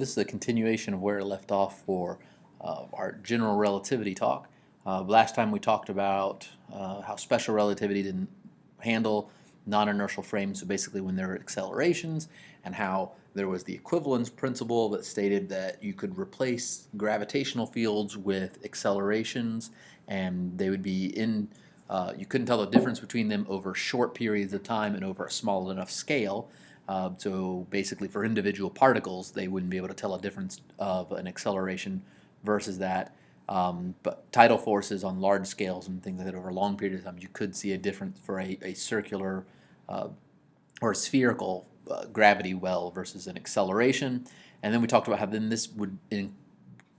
This is a continuation of where I left off for our general relativity talk. Last time we talked about how special relativity didn't handle non-inertial frames, so basically when there are accelerations, and how there was the equivalence principle that stated that you could replace gravitational fields with accelerations, and they would be you couldn't tell the difference between them over short periods of time and over a small enough scale. So basically, for individual particles, they wouldn't be able to tell a difference of an acceleration versus that. But tidal forces on large scales and things like that over a long period of time, you could see a difference for a circular or spherical gravity well versus an acceleration. And then we talked about how then this would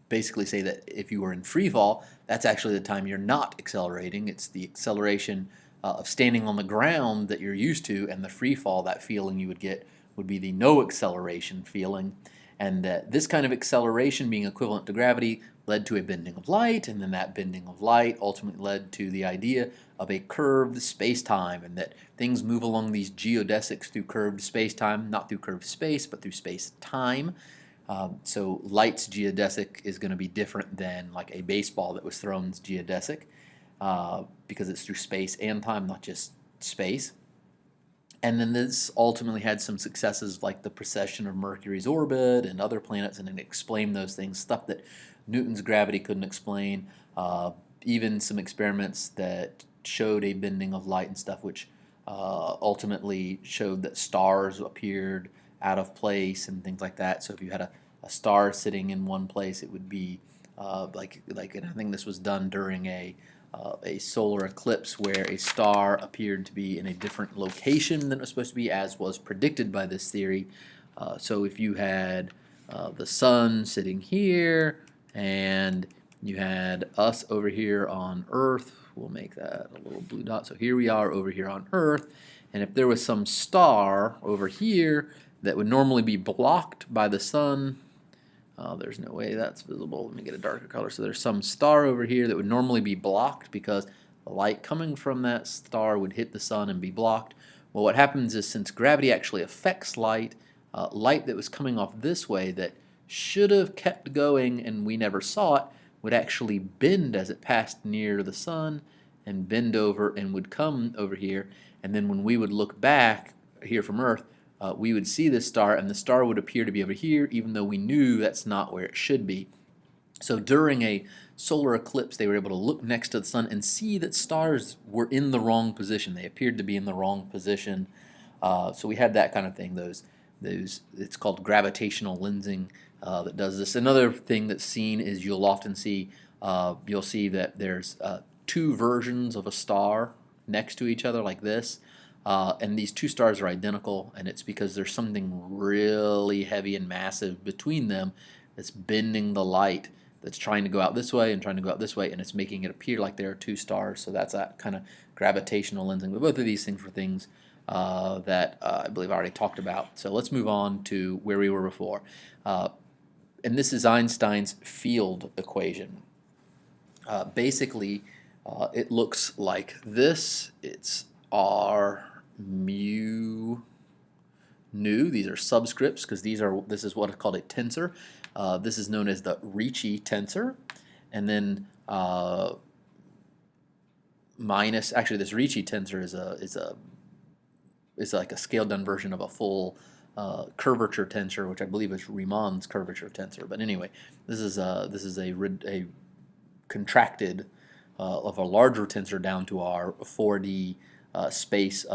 basically say that if you were in free fall, that's actually the time you're not accelerating. It's the acceleration of standing on the ground that you're used to, and the free fall, that feeling you would get, would be the no acceleration feeling. And that this kind of acceleration being equivalent to gravity led to a bending of light, and then that bending of light ultimately led to the idea of a curved space-time, and that things move along these geodesics through curved space-time, not through curved space, but through space-time. So light's geodesic is going to be different than like a baseball that was thrown's geodesic because it's through space and time, not just space. And then this ultimately had some successes like the precession of Mercury's orbit and other planets, and it explained those things, stuff that Newton's gravity couldn't explain, even some experiments that showed a bending of light and stuff, which ultimately showed that stars appeared out of place and things like that. So if you had a star sitting in one place, it would be and I think this was done during a solar eclipse where a star appeared to be in a different location than it was supposed to be, as was predicted by this theory. So if you had the sun sitting here and you had us over here on Earth, we'll make that a little blue dot. So here we are over here on Earth, and if there was some star over here that would normally be blocked by the sun, there's no way that's visible. Let me get a darker color. So there's some star over here that would normally be blocked because the light coming from that star would hit the sun and be blocked. Well, what happens is, since gravity actually affects light, light that was coming off this way that should have kept going and we never saw it would actually bend as it passed near the sun and bend over and would come over here. And then when we would look back here from Earth, we would see this star, and the star would appear to be over here, even though we knew that's not where it should be. So during a solar eclipse, they were able to look next to the sun and see that stars were in the wrong position. They appeared to be in the wrong position. So we had that kind of thing. It's called gravitational lensing that does this. Another thing that's seen is you'll see that there's two versions of a star next to each other like this. And these two stars are identical, and it's because there's something really heavy and massive between them that's bending the light, that's trying to go out this way and trying to go out this way, and it's making it appear like there are two stars. So that's that kind of gravitational lensing. But both of these things were things that I believe I already talked about. So let's move on to where we were before. And this is Einstein's field equation. Basically, it looks like this. It's R mu nu. These are subscripts because this is what is called a tensor. This is known as the Ricci tensor, and then minus. Actually, this Ricci tensor is like a scaled down version of a full curvature tensor, which I believe is Riemann's curvature tensor. But anyway, this is a contracted of a larger tensor down to our 4D space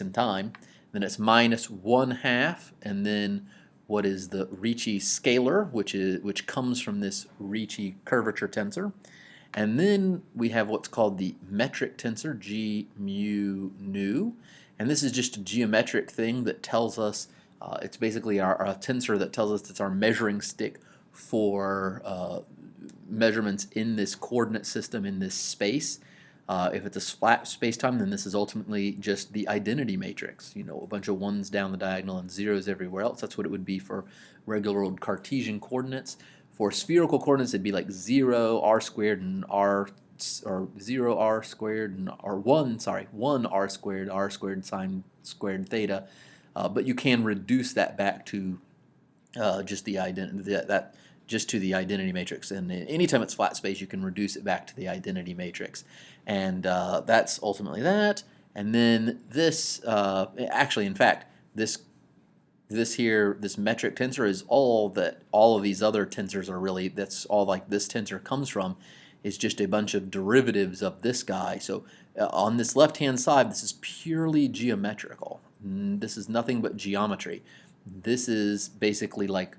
and time. Then it's minus 1/2, and then what is the Ricci scalar, which comes from this Ricci curvature tensor. And then we have what's called the metric tensor, G mu nu, and this is just a geometric thing that tells us it's basically our tensor that tells us it's our measuring stick for measurements in this coordinate system in this space. If it's a flat space-time, then this is ultimately just the identity matrix. A bunch of ones down the diagonal and zeros everywhere else. That's what it would be for regular old Cartesian coordinates. For spherical coordinates, it'd be like 0 r squared and r, or 0 r squared and or 1 r squared sine squared theta. But you can reduce that back to just the identity that just to the identity matrix. And anytime it's flat space, you can reduce it back to the identity matrix, and that's ultimately that. And then this, actually, in fact, this metric tensor is all that all of these other tensors are really. That's all like this tensor comes from, is just a bunch of derivatives of this guy. So on this left-hand side, this is purely geometrical. This is nothing but geometry. This is basically like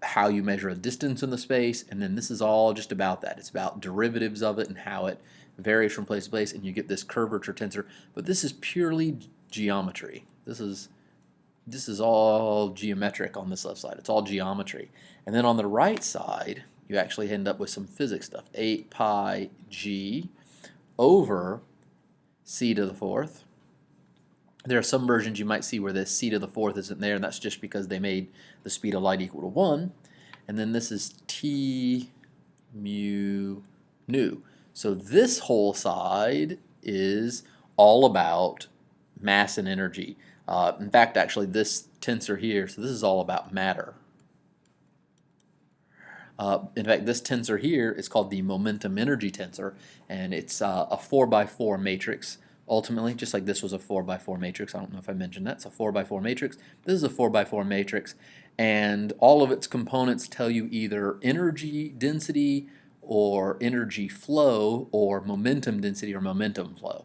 how you measure a distance in the space, and then this is all just about that. It's about derivatives of it and how it varies from place to place, and you get this curvature tensor. But this is purely geometry. This is all geometric on this left side. It's all geometry. And then on the right side, you actually end up with some physics stuff. 8 pi g over c to the fourth. There are some versions you might see where this c to the fourth isn't there, and that's just because they made the speed of light equal to 1. And then this is t mu nu. So this whole side is all about mass and energy. In fact, actually, this tensor here, so this is all about matter. In fact, this tensor here is called the momentum energy tensor, and it's a 4x4 matrix. Ultimately, just like this was a 4x4 matrix. I don't know if I mentioned that. It's a 4x4 matrix. This is a 4x4 matrix, and all of its components tell you either energy density or energy flow or momentum density or momentum flow.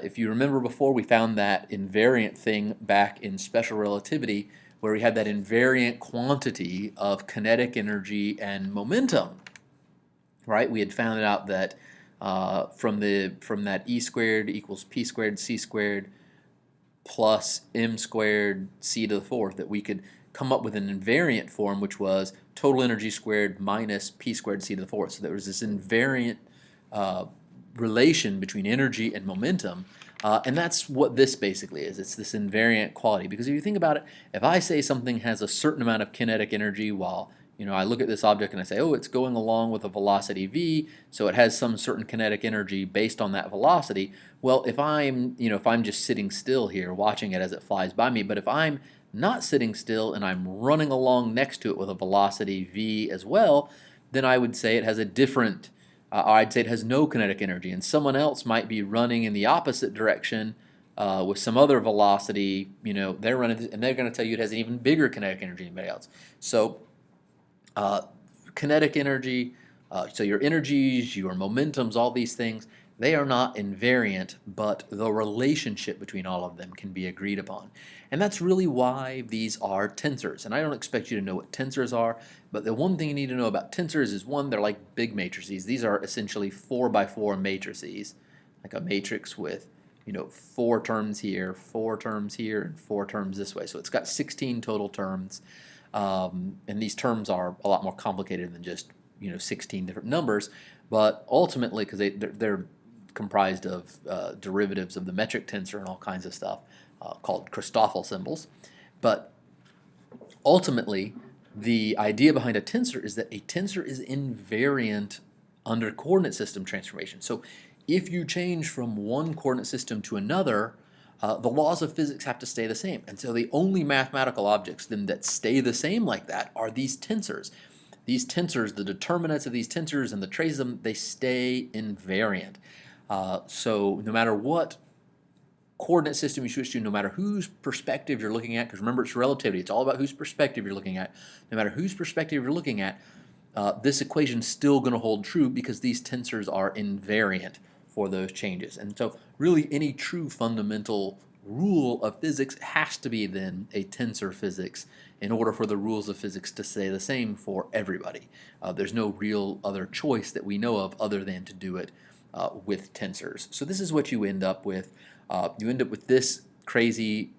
If you remember before, we found that invariant thing back in special relativity where we had that invariant quantity of kinetic energy and momentum, right? We had found out that from that E squared equals P squared C squared plus M squared C to the fourth, that we could come up with an invariant form, which was total energy squared minus P squared C to the fourth. So there was this invariant relation between energy and momentum, and that's what this basically is. It's this invariant quality, because if you think about it, if I say something has a certain amount of kinetic energy while I look at this object and I say, oh, it's going along with a velocity v, so it has some certain kinetic energy based on that velocity. Well, if I'm just sitting still here watching it as it flies by me, but if I'm not sitting still and I'm running along next to it with a velocity v as well, then I would say it has a different I'd say it has no kinetic energy, and someone else might be running in the opposite direction with some other velocity. They're running, and they're going to tell you it has an even bigger kinetic energy than anybody else. So kinetic energy, so your energies, your momentums, all these things, they are not invariant, but the relationship between all of them can be agreed upon. And that's really why these are tensors. And I don't expect you to know what tensors are, but the one thing you need to know about tensors is, one, they're like big matrices. These are essentially 4x4 matrices, like a matrix with 4 terms here, 4 terms here, and 4 terms this way. So it's got 16 total terms. And these terms are a lot more complicated than just 16 different numbers, but ultimately, because they're comprised of derivatives of the metric tensor and all kinds of stuff called Christoffel symbols. But ultimately, the idea behind a tensor is that a tensor is invariant under coordinate system transformation. So if you change from one coordinate system to another, the laws of physics have to stay the same. And so the only mathematical objects then that stay the same like that are these tensors. These tensors, the determinants of these tensors and the traces of them, they stay invariant. So no matter what coordinate system you switch to, no matter whose perspective you're looking at, because remember, it's relativity, it's all about whose perspective you're looking at. No matter whose perspective you're looking at, this equation's still going to hold true because these tensors are invariant for those changes. And so really any true fundamental rule of physics has to be then a tensor physics in order for the rules of physics to stay the same for everybody. There's no real other choice that we know of other than to do it with tensors. So this is what you end up with. You end up with this crazy,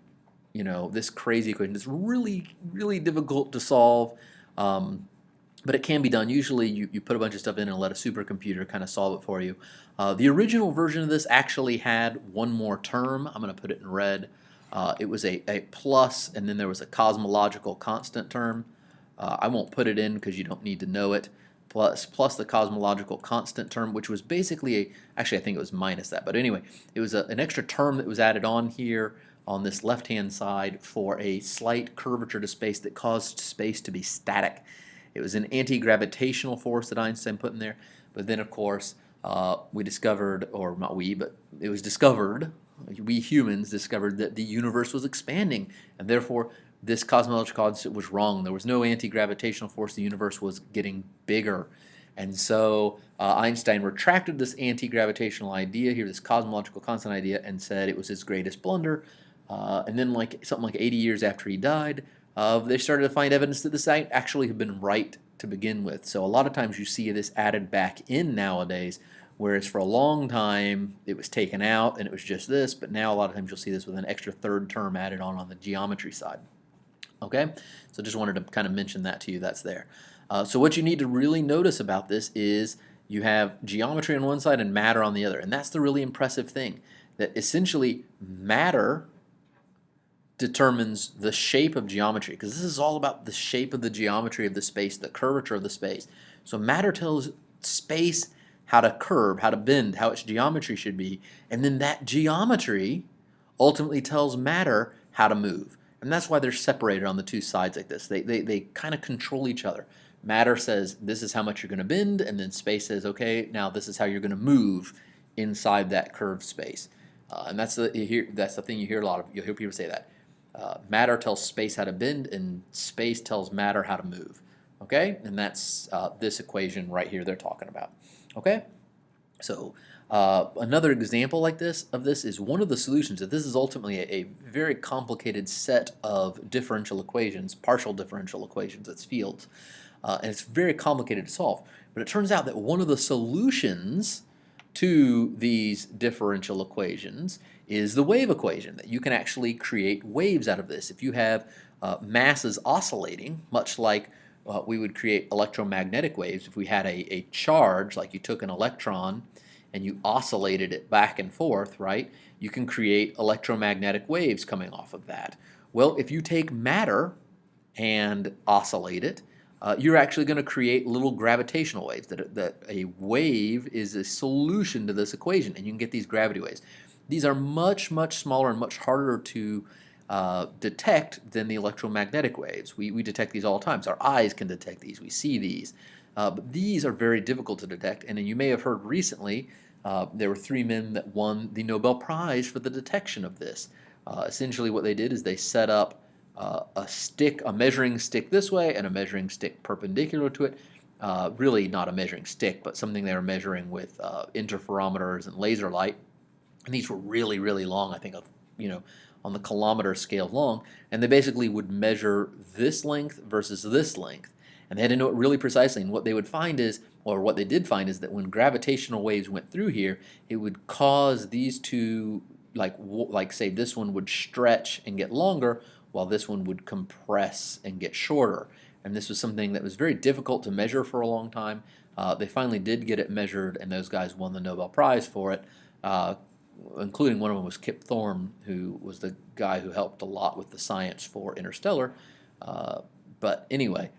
this crazy equation. It's really, really difficult to solve, but it can be done. Usually you put a bunch of stuff in and let a supercomputer kind of solve it for you. The original version of this actually had one more term. I'm going to put it in red. It was a plus, and then there was a cosmological constant term. I won't put it in because you don't need to know it. Plus the cosmological constant term, which was basically actually I think it was minus that, but anyway, it was an extra term that was added on here on this left-hand side for a slight curvature to space that caused space to be static. It was an anti-gravitational force that Einstein put in there, but then of course we discovered, or not we, but it was discovered, we humans discovered that the universe was expanding, and therefore this cosmological constant was wrong. There was no anti-gravitational force. The universe was getting bigger. And so Einstein retracted this anti-gravitational idea here, this cosmological constant idea, and said it was his greatest blunder. And then something like 80 years after he died, they started to find evidence that this actually had been right to begin with. So a lot of times you see this added back in nowadays, whereas for a long time it was taken out and it was just this, but now a lot of times you'll see this with an extra third term added on the geometry side. Okay, so just wanted to kind of mention that to you. That's there. So what you need to really notice about this is you have geometry on one side and matter on the other, and that's the really impressive thing, that essentially matter determines the shape of geometry, because this is all about the shape of the geometry of the space, the curvature of the space. So matter tells space how to curve, how to bend, how its geometry should be, and then that geometry ultimately tells matter how to move. And that's why they're separated on the two sides like this. They kind of control each other. Matter says this is how much you're going to bend, and then space says, okay, now this is how you're going to move inside that curved space. And that's the thing you hear a lot of. You'll hear people say that. Matter tells space how to bend, and space tells matter how to move. Okay, and that's this equation right here they're talking about. Okay, so another example like this is one of the solutions. That this is ultimately a very complicated set of differential equations, partial differential equations. It's fields, and it's very complicated to solve. But it turns out that one of the solutions to these differential equations is the wave equation, that you can actually create waves out of this. If you have masses oscillating, much like we would create electromagnetic waves if we had a charge, like you took an electron and you oscillated it back and forth, right? You can create electromagnetic waves coming off of that. Well, if you take matter and oscillate it, you're actually going to create little gravitational waves. That a wave is a solution to this equation, and you can get these gravity waves. These are much, much smaller and much harder to detect than the electromagnetic waves. We detect these all the time. So our eyes can detect these. We see these. But these are very difficult to detect. And you may have heard recently there were 3 men that won the Nobel Prize for the detection of this. Essentially what they did is they set up a measuring stick this way and a measuring stick perpendicular to it. Really not a measuring stick, but something they were measuring with interferometers and laser light. And these were really, really long, I think on the kilometer scale long. And they basically would measure this length versus this length. And they had to know it really precisely. And what they would find is, or what they did find is that when gravitational waves went through here, it would cause these two, like say this one would stretch and get longer, while this one would compress and get shorter. And this was something that was very difficult to measure for a long time. They finally did get it measured, and those guys won the Nobel Prize for it, including one of them was Kip Thorne, who was the guy who helped a lot with the science for Interstellar. But anyway,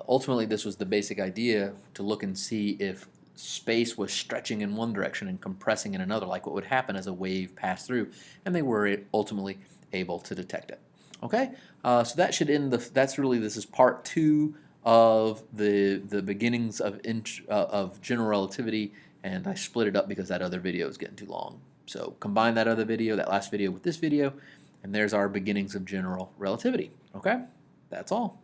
ultimately this was the basic idea, to look and see if space was stretching in one direction and compressing in another, like what would happen as a wave passed through, and they were ultimately able to detect it. Okay, so that should end this is part 2 of the beginnings of general relativity, and I split it up because that other video is getting too long. So combine that other video, that last video, with this video, and there's our beginnings of general relativity. Okay, that's all.